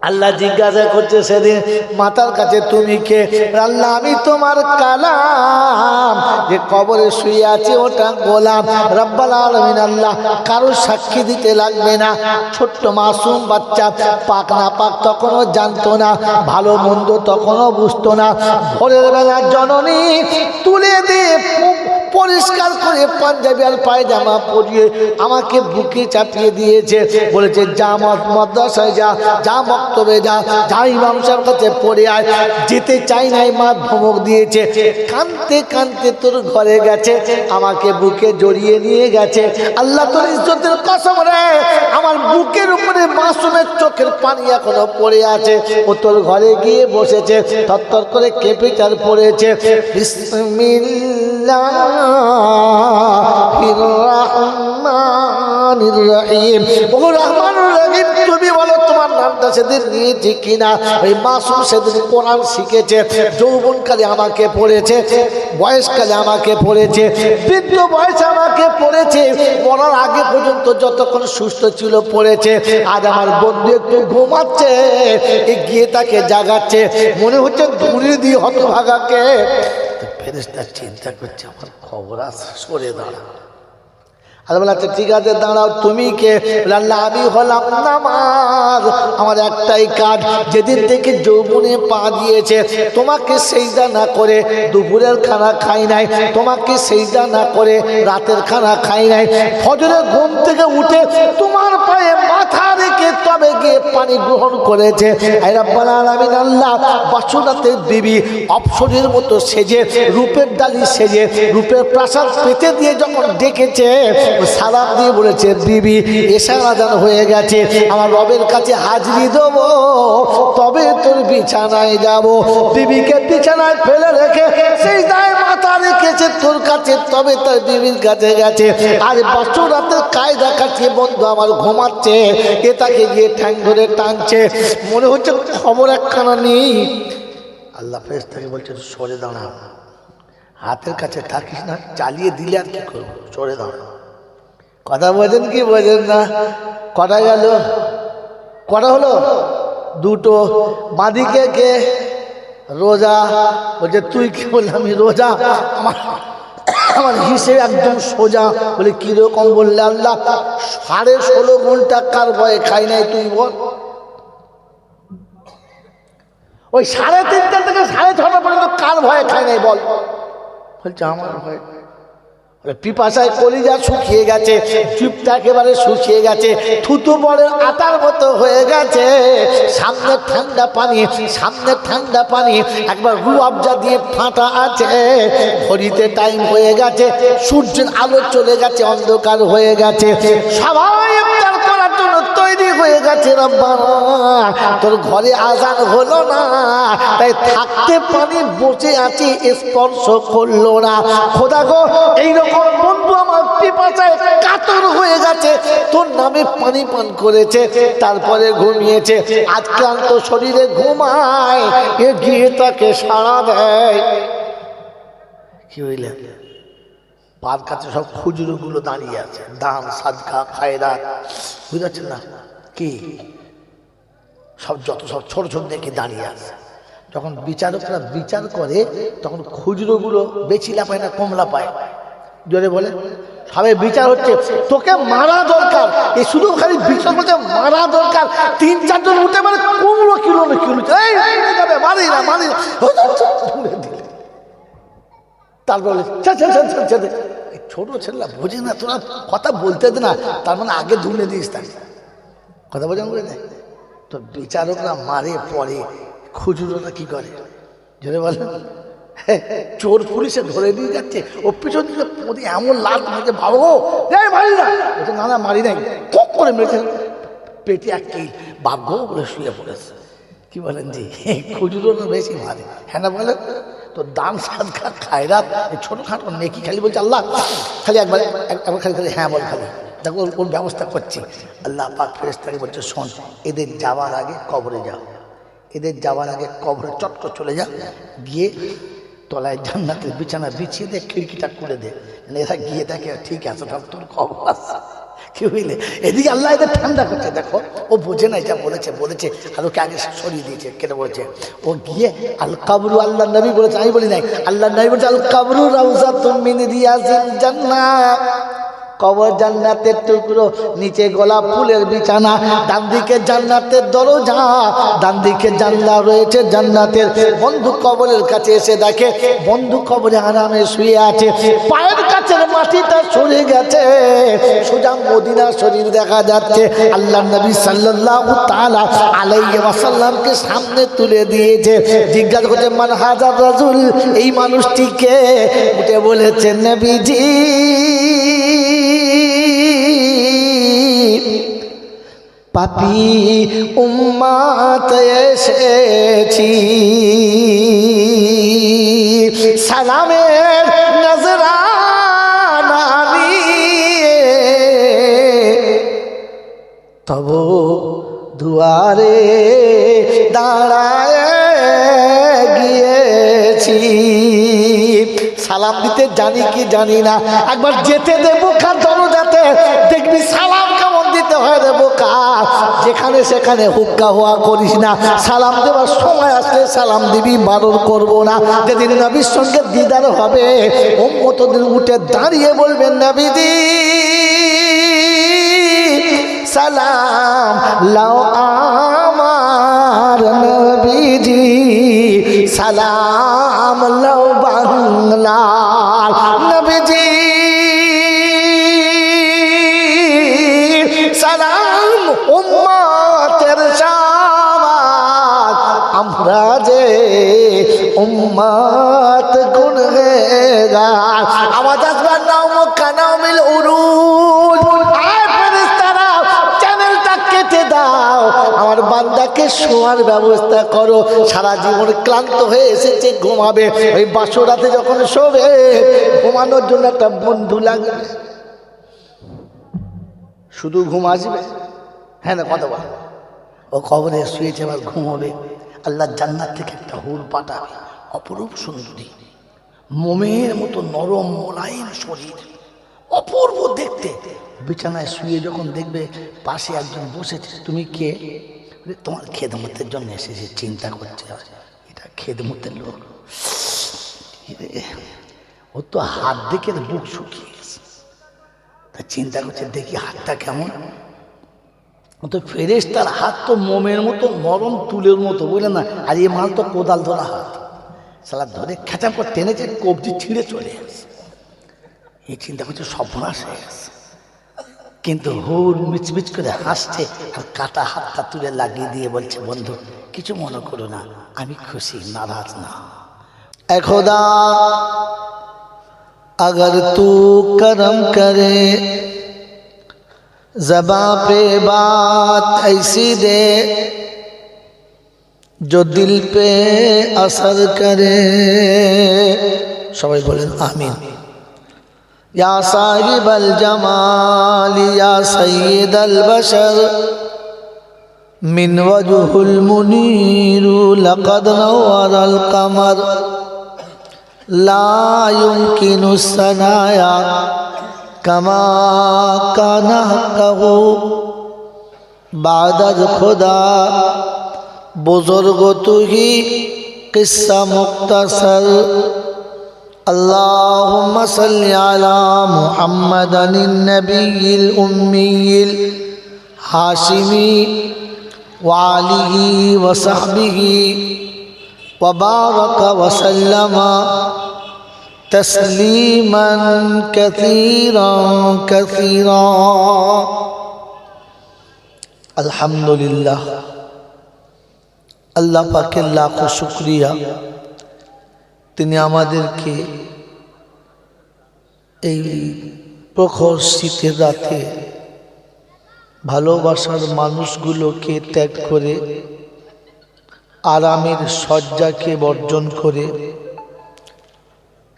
আল্লাহ জিজ্ঞাসা করছে সেদিন মাথার কাছে তুমি কে? আল্লাহ আমি তোমার কালাম, যে কবরে শুয়ে আছে ওটা গোলাম। রব্বুল আলামিন আল্লাহ কারো সাক্ষী দিতে লাগবে না। ছোট্ট মাসুম বাচ্চা, পাক না পাক তখনও জানতো না, ভালো মন্দ তখনও বুঝতো না। ভোরের বেলা জননী তুলে দিয়ে পরিষ্কার করে পাঞ্জাবি আর পায়জামা পরিয়ে আমাকে বুকে চাপিয়ে দিয়েছে, বলেছে যা মাদ্রাসায় যা, যা মক্তবে যা, যা ইমাম সাহেবের কাছে পড়ে আয়। যেতে চাই নাই, মা ধমক দিয়েছে। কাঁদতে কাঁদতে তোর ঘরে গেছে, আমাকে বুকে জড়িয়ে নিয়ে গেছে। আল্লাহ তোর ইজ্জতের কসম রে, আমার বুকের উপরে মাসুমের চোখের পানি এখনো পড়ে আছে। ও তোর ঘরে গিয়ে বসেছে, থরথর করে কেঁপে চার পড়েছে। বিসমিল্লাহির রহমানির রহিম। ও রহমানুর রহিম, তুমি বলো তোমার নামটা সেদিন নিয়েছি কিনা? ওই মাসুম সেদিন কোরআন শিখেছে, যৌবনকালে আমাকে পড়েছে, বয়সকালে আমাকে পড়েছে, বৃদ্ধ বয়সে আমাকে পড়েছে, মরার আগে পর্যন্ত যতক্ষণ সুস্থ ছিল পড়েছে। আজ আমার বন্ধু একটু ঘুমাচ্ছে, গিয়ে তাকে জাগাচ্ছে, মনে হচ্ছে দূরে দিয়ে হতভাগাকে। ফেরেশতা চিন্তা করছে আমার খবর আছে, সরে দাঁড়া। আর বলে আচ্ছা ঠিক আছে দাঁড়াও, তুমি কে? আল্লাহ আমি হলাম নামাজ, আমার একটাই কাজ, যেদিন থেকে যৌবনে পা দিয়েছে তোমাকে সেজদা না করে দুপুরের খানা খাই নাই, তোমাকে সেজদা না করে রাতের খানা খাই নাই, ফজরে ঘুম থেকে উঠে তোমার পায়ে মাথা রেখে তবে গিয়ে পানি গ্রহণ করেছে। রাব্বুল আলামিন আল্লাহ বাসুরাতের বিবি অপসরের মতো সেজে, রূপের ডালি সেজে, রূপের প্রাসাদ পেতে দিয়ে যখন ডেকেছে, সালাম দিয়ে বলেছে বিবি এশার আজান হয়ে গেছে, আমার রবের কাছে হাজিরি দেবো, তবে তোর বিছানায় যাব। বিবিকে বিছানায় ফেলে রেখে সেই দায় মাথা রেখেছে তোর কাছে, তবে তার বিবির কাছে গেছে। আর বছর রাতের কায়দা কাটিয়ে বন্ধু আমার ঘুমাচ্ছে, এ তাকে গিয়ে ঠ্যাং ধরে টানছে, মনে হচ্ছে খবর একখানা নেই। আল্লাহ ফেরেশতাকে বলছে সরে দাঁড়া, হাতের কাছে থাকিস না, চালিয়ে দিলে আর কি করবো, সরে দাঁড়া। কথা বোঝেন কি বোঝেন না? কটা গেল? কটা হলো? দুটো। বাঁদিকে কে? রোজা। বলছে তুই কি? বললি আমি রোজা, আমার হিসেবে একদম সোজা। বলে কিরকম? বললে আল্লাহ 16.5 ঘন্টা কার ভয়ে খাই নাই, তুই বল। ওই 3:30 থেকে 6:30 পর্যন্ত কার ভয়ে খাই নাই বল? বলছে আমার ভয়। পিপাসায় কলিজা শুকিয়ে গেছে, চুপটা একেবারে শুকিয়ে গেছে, থুতু বড় আটার মতো হয়ে গেছে। সামনে ঠান্ডা পানি, সামনে ঠান্ডা পানি, একবার রুয়াবজা দিয়ে ফাটা আছে। ঘড়িতে টাইম হয়ে গেছে, সূর্যের আলো চলে গেছে, অন্ধকার হয়ে গেছে, সবাই ইফতার করার জন্য তৈরি হয়ে গেছে। রব্বানা তোর ঘরে আজান হলো না, তাই থাকতে পানি বসে আছি, স্পর্শ করলো না। খোদা গো, এইরকম বন্ধু আমার পিপাসায় কাতর হয়ে গেছে, তোর নামে পানি পান করেছে, তারপরে ঘুমিয়েছে। আজ ক্লান্ত শরীরে ঘুমায়, এ গিয়ে তাকে সাড়া দেয়। কি হইলে? পার কাছে সব খুচরো গুলো দাঁড়িয়ে আছে, দান সাদকা খায়রাত, বুঝাচ্ছেন না কি? সব যত সব ছোট ছোট দেখে দাঁড়িয়ে আছে। যখন বিচারকরা বিচার করে তখন খুচরো গুলো বেশি লাপায় না কমলা পায়? জোরে বলে সবাই বিচার হচ্ছে, তোকে মারা দরকার। এই শুধু খালি বিচার করছে মারা দরকার। 3-4 জন উঠে মানে কুমড়ো কিলো না কিলো, মারি না মারি না, তারপরে ছোট ছেলেরা বোঝে না, তোরা কথা বলতে দে না, তার মানে আগে ধুলে দিস, তাই কথা বোঝান করে দেয়। তো বিচারকরা মারে পরে, খুচরোরা কি করে জোরে বলে? চোর পুলিশে ধরে নিয়ে যাচ্ছে, ও পিছন দিকে এমন লাশ মেরেছে, ভালো মারি না, না না মারি নাই, খুব করে মেরেছে, পেটে এক কি ভাগ্য বলে শুয়ে পড়েছে। কি বলেন জি? খুচরো বেশি মারে, হ্যাঁ না বলেন? তো দান সাদকা খায়রাত ছোটখাটো নেকি খালি বলছে আল্লাহ, খালি একবার খালি খালি হ্যাঁ বল, খালি দেখো ওর ব্যবস্থা করছি। আল্লাহ পাক ফেরেশতাকে বলছে শোন, এদের যাওয়ার আগে কবরে যাও, এদের যাওয়ার আগে কবরে চট করে চলে যা, গিয়ে তলায় জান্নাতের বিছানা বিছিয়ে দে, খিড়কিটা খুলে দে, এরা গিয়ে দেখে ঠিক আছে, তখন তোর খবর আছে। কি হইলে? এদিকে আল্লাহ এদের ঠান্ডা করছে। দেখো ও বোঝে না, যা বলেছে বলেছে, আর ওকে আগে সরিয়ে দিয়েছে। কেটে বলেছে ও গিয়ে আল কাবরু, আল্লাহ নবী বলেছে, আমি বলি নাই, আল্লাহ নবী বলেছে আল কাবরু রাউযাতুম মিন রিয়াজিল জান্নাহ, কবর জান্নাতের টুকরো, নিচে গোলাপ ফুলের বিছানা, ডান দিকে জান্নাতের দরজা, ডান দিকে জানলা রয়েছে জান্নাতের। বন্ধু কবরের কাছে এসে দেখে বন্ধু কবরে আরামে শুয়ে আছে, পায়ের কাছের মাটিটা সরে গেছে, সোজা মদিনা শরীফ দেখা যাচ্ছে। আল্লাহ নবী সাল্লাল্লাহু তাআলা আলাইহি ওয়াসাল্লামকে সামনে তুলে দিয়েছে। জিজ্ঞাসা করছে মান হাজার রাজুল, এই মানুষটিকে? উঠে বলেছেন নবীজি পাপী উম্মত এসেছি, সালামের নজরানা নিয়ে তব দুয়ারে দাঁড়ায় গিয়েছি। সালাম দিতে জানি কি জানি না, একবার যেতে দেবো কার দরজাতে, দেখবি সালাম কেমন দিতে হয় রে বোকা। যেখানে সেখানে হুক্কা হওয়া করিস না, সালাম দেওয়ার সময় আসলে সালাম দিবি, বারণ করবো না। যেদিন নবীর সঙ্গে দিদার হবে উম্মতদের উঠে দাঁড়িয়ে বলবেন নবীজি সালাম লাও আমার নবীজি, সালাম লাও বাংলার নবীজি, সালাম উম্মতের শাবাত, আমরা যে উম্মত গুনহগার। আওয়াজ আসবে নাও মুক্কা নাও মিল উরুজ, আয় ফেরেশতারা চ্যানেলটা কেটে দাও, আমার বান্দাকে শোয়ার ব্যবস্থা করো। সারা জীবন ক্লান্ত হয়ে এসেছে, ঘুমাবে। ওই বাসরাতে যখন শোবে ঘুমানোর জন্য একটা বন্ধু লাগবে, শুধু ঘুম আসবে, হ্যাঁ না কথা বল। ও কবরে শুয়েছে, এবার ঘুমাবে। আল্লাহ জান্নাত থেকে একটা হুর পাঠাবে, অপরূপ সুন্দরী, মোমের মতো নরম মোলায়েম শরীর, অপূর্ব দেখতে। বিছানায় শুয়ে যখন দেখবে পাশে একজন বসেছে, তুমি কে? তোমার খেদমতের জন্য এসেছে। চিন্তা করছে এটা খেদমতের লোক, ও তো হাত দেখে বুক শুকিয়ে গেছে। তা চিন্তা করছে দেখি হাতটা কেমন। ও তো ফেরেশতার হাত তো মোমের মতো নরম, তুলের মতো, বুঝলেন না? আর এই মাল তো কোদাল ধরা হাত, সালা ধরে খেঁচা করে টেনেছে, কবজি ছিঁড়ে চলে আসে। এই চিন্তা করছে সর্বনাশ হয়ে গেছে, কিন্তু হুর মিচমিচ করে হাসছে আর কাটা হাতটা তুলে লাগিয়ে দিয়ে বলছে বন্ধু কিছু মনে করো না, আমি খুশি, নারাজ না। এ খোদা अगर तू करम करे ज़बां पे बात ऐसी दे जो दिल पे असर करे। सबाई बोलें आमीन। या साहिब अल जमाल या सय्यद अल बशर मिन वजहुल मुनीर लक़द नव्वर अल क़मर ला युमकिनु सनाया कमा काना हक़्क़हु बादद खुदा बुजुर्ग तू ही किस्सा मुख्तसर। अल्लाहुम्मा सल्लि अला मुहम्मदिन नबिय्यिल उम्मिय्यिल हाशिमी व आलिहि व सहबिहि व बारक व सल्लमा तस्लीमन कसीरन कसीरा। अल्हम्दुलिल्लाह, अल्लाह पाकेर लाखो शुक्रिया, তিনি আমাদেরকে এই প্রখর শীতের রাতে ভালোবাসার মানুষগুলোকে ত্যাগ করে আরামের শয্যাকে বর্জন করে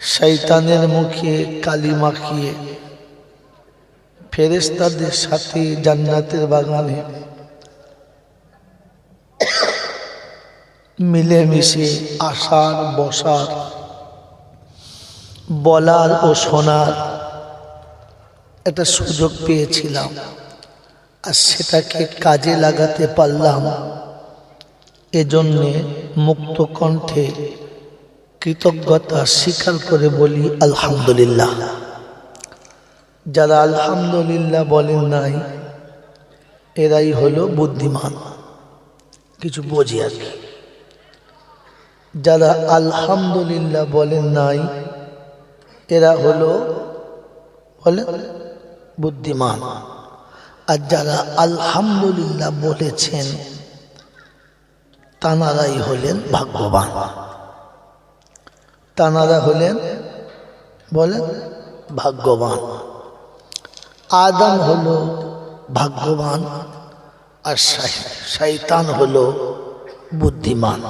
শয়তানের মুখে কালি মাখিয়ে ফেরেশতাদের সাথে জান্নাতের বাগানে মিলেমিশে আসার, বসার, বলার ও শোনার একটা সুযোগ পেয়েছিলাম, আর সেটাকে কাজে লাগাতে পারলাম। এজন্যে মুক্ত কণ্ঠে কৃতজ্ঞতা স্বীকার করে বলি আলহামদুলিল্লাহ। যারা আলহামদুলিল্লাহ বলেন নাই এরাই হলো বুদ্ধিমান, কিছু বোঝে আর কি। যারা আলহামদুলিল্লাহ বলেন নাই এরা হলো বলে বুদ্ধিমান, আর যারা আলহামদুলিল্লাহ বলেছেন তানারাই হলেন ভাগ্যবান। তানারা হলেন বলেন ভাগ্যবান। আদম হলো ভাগ্যবান আর শয়তান হলো বুদ্ধিমান।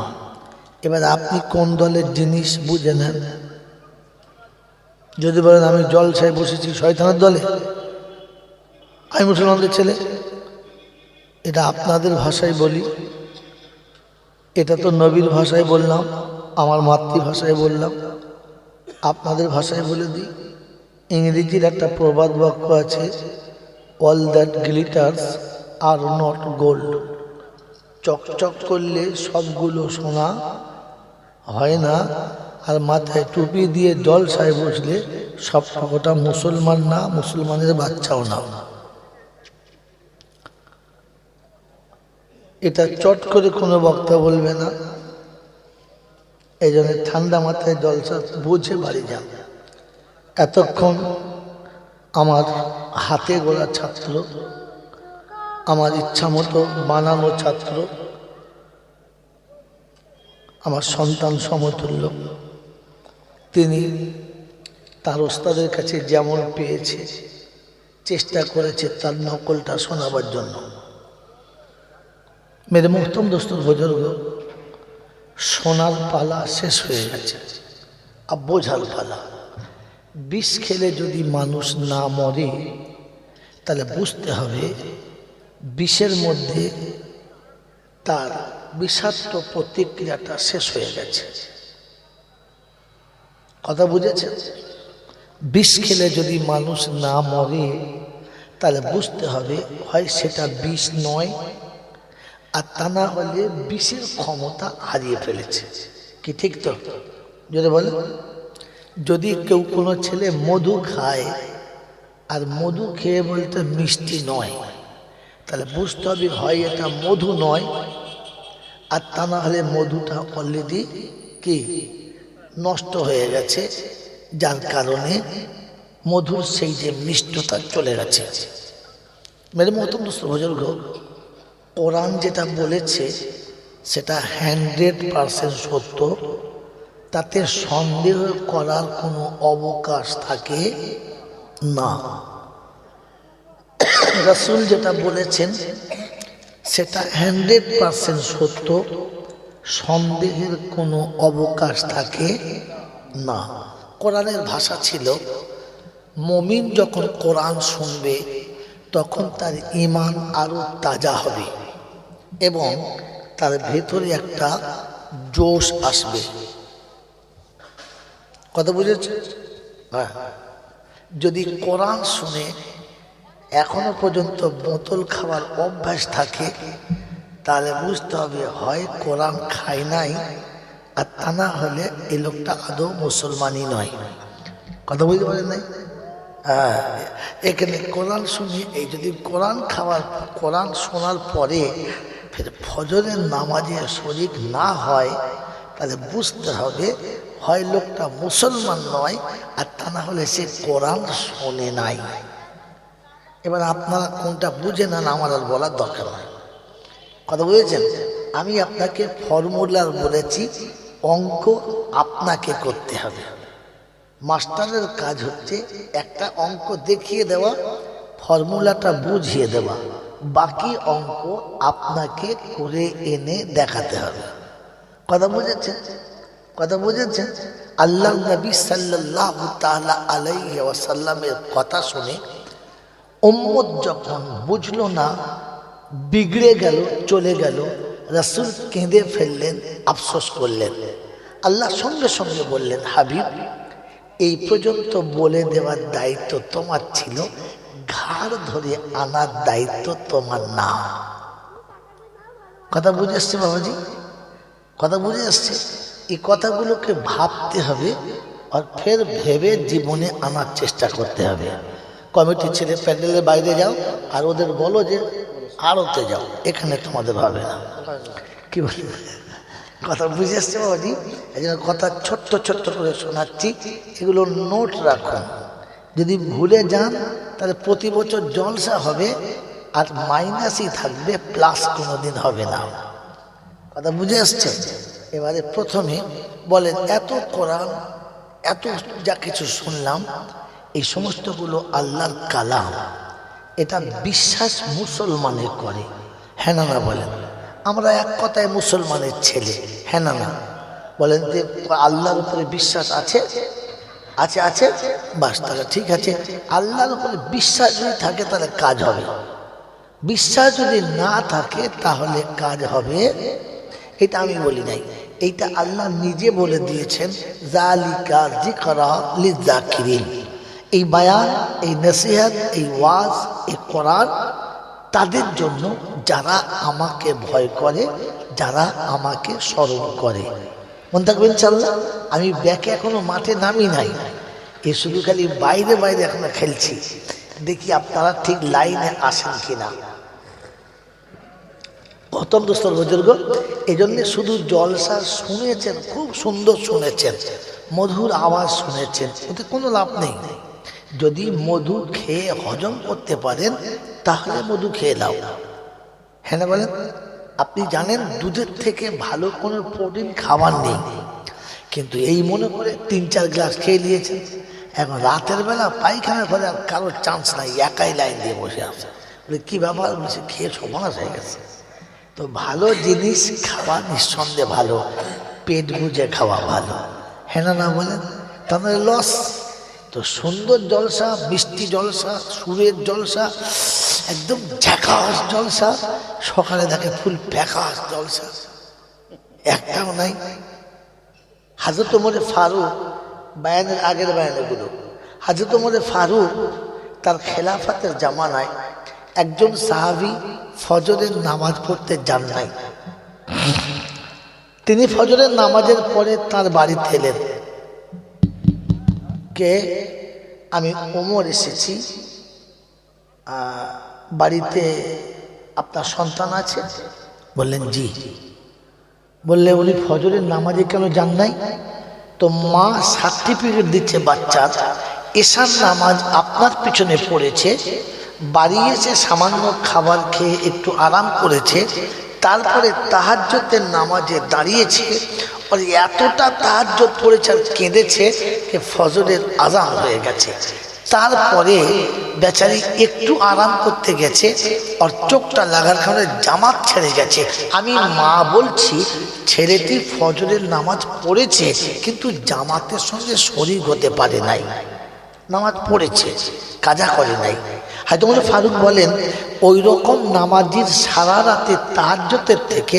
এবার আপনি কোন দলের জিনিস বুঝে নেন। যদি বলেন আমি জলসায় বসেছি শয়তানের দলে, আমি মুসলমানদের ছেলে, এটা আপনাদের ভাষায় বলি, এটা তো নবীর ভাষায় বললাম, আমার মাতৃভাষায় বললাম, আপনাদের ভাষায় বলে দিই। ইংরেজির একটা প্রবাদ বাক্য আছে, all that glitters are not gold. চকচক করলে সবগুলো সোনা হয় না, আর মাথায় টুপি দিয়ে জলসায় বসলে সব কটা মুসলমান না, মুসলমানের বাচ্চাও না। এটা চট করে কোনো বক্তা বলবে না। এই জন্য ঠান্ডা মাথায় জলসা বুঝে বাড়ি যান। এতক্ষণ আমার হাতে গোলা ছাত্র, আমার ইচ্ছা মতো বানানো ছাত্র, আমার সন্তান সমতুল্য, তিনি তার ওস্তাদের কাছে যেমন পেয়েছে চেষ্টা করেছে তার নকলটা শোনাবার জন্য। মেরে মোহতম দোস্তর বুজুর্গ, সোনার পালা শেষ হয়ে গেছে, আর বোঝার পালা। বিষ খেলে যদি মানুষ না মরে তাহলে বুঝতে হবে বিষের মধ্যে তার বিষাক্ত প্রতিক্রিয়াটা শেষ হয়ে গেছে। কথা বুঝেছেন? বিষ খেলে যদি মানুষ না মরে তাহলে বুঝতে হবে হয় সেটা বিষ নয়, আর তা না হলে বিষের ক্ষমতা হারিয়ে ফেলেছে। কি ঠিক তো? যদি বলে, যদি কেউ কোনো ছেলে মধু খায় আর মধু খেয়ে বলতে মিষ্টি নয়, তাহলে বুঝতে হবে হয় এটা মধু নয়, আর তা না হলে মধুটা অলরেডি কি নষ্ট হয়ে গেছে, যার কারণে মধুর সেই যে মিষ্টতা চলে গেছে। মেরে মতো বুজুর্গ, কোরআন যেটা বলেছে সেটা 100% সত্য, তাতে সন্দেহ করার কোনো অবকাশ থাকে না। রাসূল যেটা বলেছেন সেটা 100% সত্য, সন্দেহের কোনো অবকাশ থাকে না। কোরআনের ভাষা ছিল, মুমিন যখন কোরআন শুনবে তখন তার ঈমান আরো তাজা হবে এবং তার ভেতরে একটা জোশ আসবে। কথা বুঝেছে? হ্যাঁ। যদি কোরআন শুনে এখনো পর্যন্ত বোতল খাওয়ার অভ্যাস থাকে তাহলে বুঝতে হবে হয় কোরআন খায় নাই, আর তা না হলে এই লোকটা আদৌ মুসলমানই নয়। কথা বুঝতে পারেন নাই? হ্যাঁ, এখানে কোরআন শুনি, এই যদি কোরআন শোনার পরে ফের ফজরের নামাজে শরীক না হয় তাহলে বুঝতে হবে হয় লোকটা মুসলমান নয়, আর তা না হলে সে কোরআন শোনে নাই। এবার আপনারা কোনটা বুঝে নেন, আমার আর বলার দরকার নাই। কথা বুঝেছেন? আমি আপনাকে ফর্মুলার বলেছি, অঙ্ক আপনাকে করতে হবে। মাস্টারের কাজ হচ্ছে একটা অঙ্ক দেখিয়ে দেওয়া, ফর্মুলাটা বুঝিয়ে দেওয়া, বাকি অঙ্ক আপনাকে করে এনে দেখাতে হবে। কথা বুঝেছেন? কথা বুঝেছেন? আল্লাহ নবী সাল্লাল্লাহু তাআলা আলাইহি ওয়াসাল্লামের কথা শুনে উম্মত যখন বুঝলো না, বিগড়ে গেল, চলে গেল, রাসূল কেঁদে ফেললেন, আফসোস করলেন। আল্লাহ সঙ্গে সঙ্গে বললেন, হাবিব, এই পর্যন্ত বলে দেওয়ার দায়িত্ব তোমার ছিল, ঘাড় ধরে আনার দায়িত্ব তোমার না। কথা বুঝে আসছে বাবাজি? কথা বুঝে আসছে? এই কথাগুলোকে ভাবতে হবে আর ফের ভেবে জীবনে আনার চেষ্টা করতে হবে। কমিটি ছেড়ে প্যান্ডেলের বাইরে যাও, আর ওদের বলো যে আড়তে যাও, এখানে তোমাদের হবে না। কি বলি, কথা বুঝে আসছে বাবাজি? এই জন্য কথা ছোট্ট ছোট্ট করে শোনাচ্ছি, এগুলো নোট রাখুন। যদি ভুলে যান তাহলে প্রতি বছর জলসা হবে, আর মাইনাসই থাকবে, প্লাস কোনোদিন হবে না। কথা বুঝে আসছে? এবারে প্রথমে বলেন, এত কোরআন, এত যা কিছু শুনলাম, এই সমস্তগুলো আল্লাহর কালাম, এটা বিশ্বাস মুসলমানের করে, হ্যাঁ না না বলেন? আমরা এক কথায় মুসলমানের ছেলে, হ্যাঁ না না বলেন? যে আল্লাহর উপরে বিশ্বাস আছে, আছে আছে, বাস, তাহলে ঠিক আছে। আল্লাহর উপরে বিশ্বাস যদি থাকে তাহলে কাজ হবে, বিশ্বাস যদি না থাকে তাহলে কাজ হবে। এটা আমি বলি নাই, এইটা আল্লাহ নিজে বলে দিয়েছেন, যালিকা যিকরা লিযাকিরিন। এই বায়ান, এই নসিহত, এই ওয়াজ, এই কোরআন তাদের জন্য যারা আমাকে ভয় করে, যারা আমাকে স্মরণ করে। মনে থাকবেন ইনশাআল্লাহ। আমি ব্যাকে এখনো মাঠে নামি নাই, এ শুধু খালি বাইরে বাইরে এখনো খেলছি। দেখি আপনারা ঠিক লাইনে আসেন কিনা। প্রথম দোস্তর বুজুর্গ, এই জন্যে শুধু জলসা শুনেছেন, খুব সুন্দর শুনেছেন, মধুর আওয়াজ শুনেছেন, ওতে কোনো লাভ নেই। যদি মধু খেয়ে হজম করতে পারেন তাহলে মধু খেয়ে নাও, হ্যাঁ না বলেন? আপনি জানেন দুধের থেকে ভালো কোনো প্রোটিন খাবার নেই, কিন্তু এই মনে করে 3-4 গ্লাস খেয়ে নিয়েছেন। এখন রাতের বেলা পায়খানার ফলে আর কারোর চান্স নাই, একাই লাইন দিয়ে বসে আছে। বলে কী ব্যাপার? বলছে খেয়ে সমাজ হয়ে গেছে। তো ভালো জিনিস খাওয়া নিঃসন্দেহে ভালো, পেট বুঝে খাওয়া ভালো, হ্যাঁ না না বলেন? তাহলে লস। তো সুন্দর জলসা, মিষ্টি জলসা, সুরের জলসা, একদম ঝাকাস জলসা, সকালে দেখে ফুল প্যাকাশ জলসা, একটাও নাই। হযরত ওমর ফারুক, বায়ানের আগের বায়ানগুলো, হযরত ওমর ফারুক তার খেলাফতের জামানায় একজন সাহাবী ফজরের নামাজ পড়তে যান নাই। তিনি ফজরের নামাজের পরে তার বাড়িতে এলেন, কে? আমি ওমর এসেছি, বাড়িতে আপনার সন্তান আছে? বললেন জি। বললে উনি ফজরের নামাজে কেন যান নাই? তো মা সার্টিফিকেট দিচ্ছে বাচ্চার, এশার নামাজ আপনার পিছনে পড়েছে, বাড়ি এসে সামান্য খাবার খেয়ে একটু আরাম করেছে, তারপরে তাহাজ্জুদের নামাজে দাঁড়িয়েছে, আর এতটা তাহাজ্জুদ পড়েছে আর কেঁদেছে যে ফজরের আযান হয়ে গেছে। তারপরে বেচারি একটু আরাম করতে গেছে, আর চোখটা লাগার কারণে জামাত ছেড়ে গেছে। আমি মা বলছি, ছেলেটি ফজরের নামাজ পড়েছে কিন্তু জামাতের সঙ্গে শরীক হতে পারে নাই, নামাজ পড়েছে, কাজা করে নাই। হয়তো ওমর ফারুক বলেন, ওই রকম নামাজির সারা রাতে তাহাজ্জুদের থেকে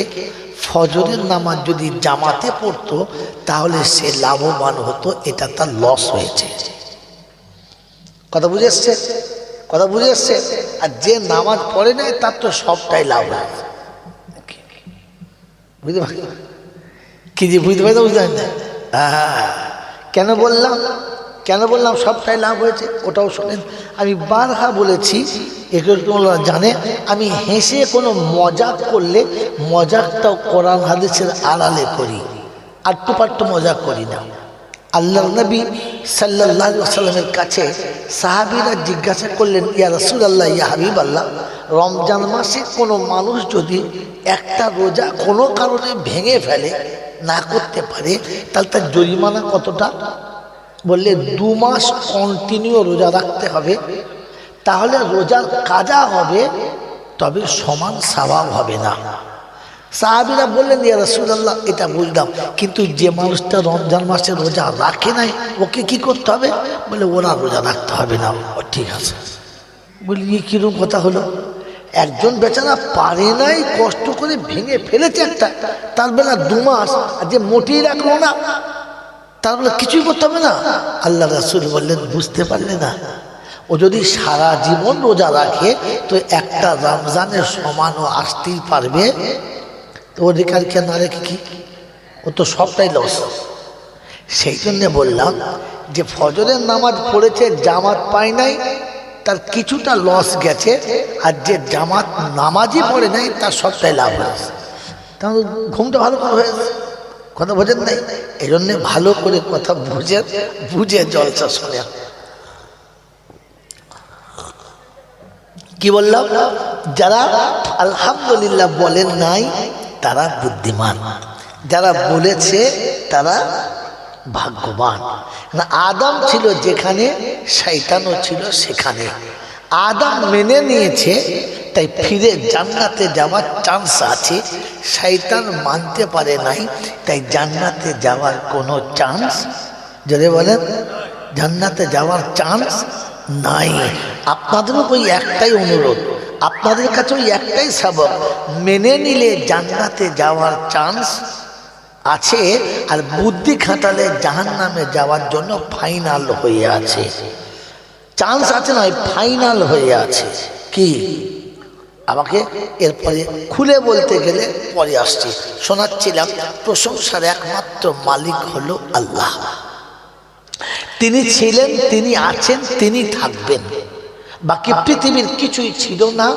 ফজরের নামাজ যদি জামাতে পড়তো তাহলে সে লাভবান হতো, এটা তার লস হয়েছে। কথা বুঝে এসছে? কথা বুঝে এসছে? আর যে নামাজ পড়ে নাই তার তো সবটাই লাভ হয়েছে। বুঝতে পারি কি যে বুঝতে পারি, বুঝতে না? হ্যাঁ, কেন বললাম, কেন বললাম সবটাই লাভ হয়েছে? ওটাও শোনেন। আমি বারবার বলেছি, এগুলো জানে, আমি হেসে কোনো মজাক করলে মজাকটাও কোরআন হাদিসের আড়ালে করি, আট্টু মজাক করি না। আল্লাহর নবী সাল্লাল্লাহু আলাইহি ওয়াসাল্লামের কাছে সাহাবীরা জিজ্ঞাসা করলেন, ইয়া রাসূলুল্লাহ, ইয়া হাবিবাল্লাহ, রমজান মাসে কোনো মানুষ যদি একটা রোজা কোনো কারণে ভেঙে ফেলে, না করতে পারে, তাহলে তার জরিমানা কতটা? বললে 2 মাস কন্টিনিউ রোজা রাখতে হবে, তাহলে রোজার কাজা হবে, তবে সমান সওয়াব হবে না। সাহাবীরা বললেন, ইয়া রাসূলুল্লাহ, এটা বুঝলাম, কিন্তু যে মানুষটা রমজান মাসে রোজা রাখে নাই ওকে কি করতে হবে? বলে ওরা রোজা রাখতে হবে না। ও ঠিক আছে। বলি কিরকম কথা হলো? একজন বেচারা পারে নাই, কষ্ট করে ভেঙে ফেলেছে একটা, তার বেলা 2 মাস, আর যে মোটেই রাখলো না তার বেলা কিছুই করতে হবে না। আল্লাহ রাসূল বললেন, বুঝতে পারলে না? ও যদি সারা জীবন রোজা রাখে তো একটা রমজানের সমানও আসতেই পারবে, তো ও রেখার কে না রেখে কি? ও তো সবটাই লস। সেই জন্যে বললাম যে ফজরের নামাজ পড়েছে, জামাত পায় নাই, তার কিছুটা লস গেছে, আর যে জামাত নামাজই পড়ে নাই তার সবটাই লাভ হয়েছে। তাহলে ঘুমটা ভালো করে হয়েছে, কথা বোঝেন নাই? এই জন্যে ভালো করে কথা বুঝে জলসা শোনে। কি বললাম? যারা আলহামদুলিল্লাহ বলেন নাই তারা বুদ্ধিমান, যারা বলেছে তারা ভাগ্যবান। আদম ছিল যেখানে, শয়তানও ছিল সেখানে। আদম মেনে নিয়েছে তাই ফিরে জান্নাতে যাওয়ার চান্স আছে, শয়তান মানতে পারে নাই তাই জান্নাতে যাওয়ার কোনো চান্স, যদি বলেন জান্নাতে যাওয়ার চান্স নাই। আপনাদেরও ওই একটাই অনুরোধ, আপনাদের কাছে ওই একটাই সবক, মেনে নিলে জান্নাতে যাওয়ার চান্স আছে, আর বুদ্ধি খাটালে জাহান্নামে যাওয়ার জন্য ফাইনাল হয়ে আছে। চান্স আছে নয়, ফাইনাল হয়ে আছে। কি আমাকে এরপরে খুলে বলতে গেলে পরে আসছি, শোনাচ্ছিলাম প্রশংসার একমাত্র মালিক হলো আল্লাহ। তিনি ছিলেন, তিনি আছেন, তিনি থাকবেন। বাকি পৃথিবীর কিছুই ছিল না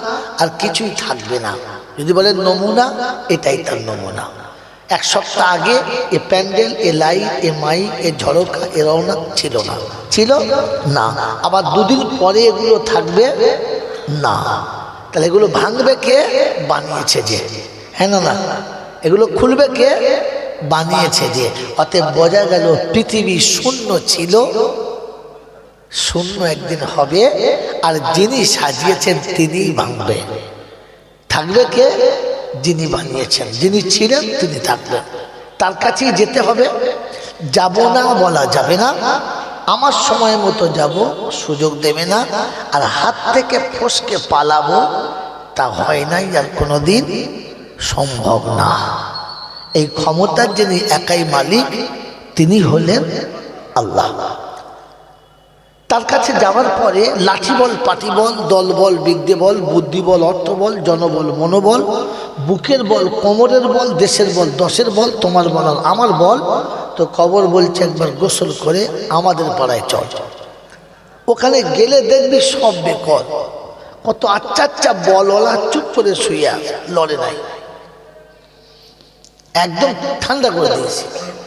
আর কিছুই থাকবে না। যদি বলেন নমুনা, এটাই তার নমুনা। এক সপ্তাহ আগে এ প্যান্ডেল, এ লাইট, এ মাইক, এ ঝড়কা, এ রওনা ছিল না, ছিল না। আবার দুদিন পরে এগুলো থাকবে না। তাহলে এগুলো ভাঙবে কে? বানিয়েছে যে। হ্যাঁ না না, এগুলো খুলবে কে? বানিয়েছে যে। অতএব বোঝা গেল পৃথিবী শূন্য ছিল, শূন্য একদিন হবে, আর যিনি সাজিয়েছেন তিনিই ভাঙবে। থাকবে কে? যিনি বানিয়েছেন, যিনি ছিলেন তিনি থাকবেন, তার কাছেই যেতে হবে। যাব না বলা যাবে না, আমার সময় মতো যাব সুযোগ দেবে না, আর হাত থেকে ফসকে পালাবো তা হয় নাই, আর কোনোদিন সম্ভব না। এই ক্ষমতার যিনি একাই মালিক তিনি হলেন আল্লাহ। তার কাছে যাওয়ার পরে লাঠি বল, পাটি বল, দল বল, বিদ্যে বল, বুদ্ধি বল, অর্থ বল, জনবল, মনোবল, বুকের বল, কোমরের বল, দেশের বল, দশের বল, তোমার বল আর আমার বল, তো কবর বলছে একবার গোসল করে আমাদের পাড়ায় চল। ওখানে গেলে দেখবি সব বেকল, কত আচ্ছা আচ্ছা বলওয়ালা চুপ করে শুয়ে আছে, লড়ে নাই, একদম ঠান্ডা করে দিয়েছে।